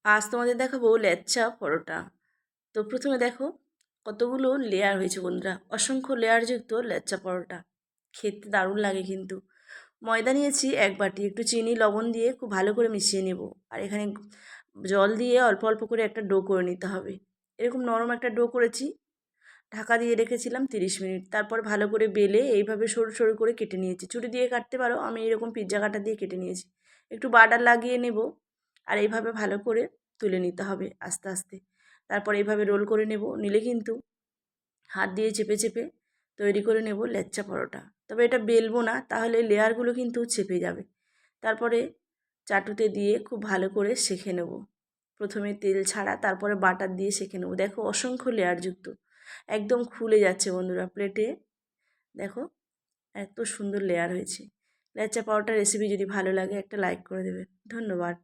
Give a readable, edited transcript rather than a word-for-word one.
আজ তোমাদের দেখাবো ল্যাচ্ছা পরোটা। তো প্রথমে দেখো কতগুলো লেয়ার হয়েছে বন্ধুরা, অসংখ্য লেয়ারযুক্ত ল্যাচ্ছা পরোটা। খেতে দারুণ লাগে কিন্তু। ময়দা নিয়েছি 1 বাটি, একটু চিনি লবণ দিয়ে খুব ভালো করে মিশিয়ে নেব। আর এখানে জল দিয়ে অল্প অল্প করে একটা ডো করে নিতে হবে। এরকম নরম একটা ডো করেছি। ঢাকা দিয়ে রেখেছিলাম 30 মিনিট। তারপর ভালো করে বেলে এইভাবে সরু সরু করে কেটে নিয়েছি। ছুরি দিয়ে কাটতে পারো, আমি এরকম পিৎজা কাটা দিয়ে কেটে নিয়েছি। একটু বাটার লাগিয়ে নেব। আর এইভাবে ভালো করে তুলে নিতে হবে আস্তে আস্তে। তারপর এইভাবে রোল করে নেব। নিলে কিন্তু হাত দিয়ে চেপে চেপে তৈরি করে নেব ল্যাচ্ছা পরোটা। তবে এটা বেলবো না, তাহলে লেয়ারগুলো কিন্তু চেপে যাবে। তারপরে চাটুতে দিয়ে খুব ভালো করে সেঁকে নেব। প্রথমে তেল ছাড়া, তারপরে বাটার দিয়ে সেঁকে নেব। দেখো অসংখ্য লেয়ারযুক্ত, একদম খুলে যাচ্ছে বন্ধুরা প্লেটে। দেখো এত সুন্দর লেয়ার হয়েছে। ল্যাচ্ছা পরোটার রেসিপি যদি ভালো লাগে একটা লাইক করে দেবে। ধন্যবাদ।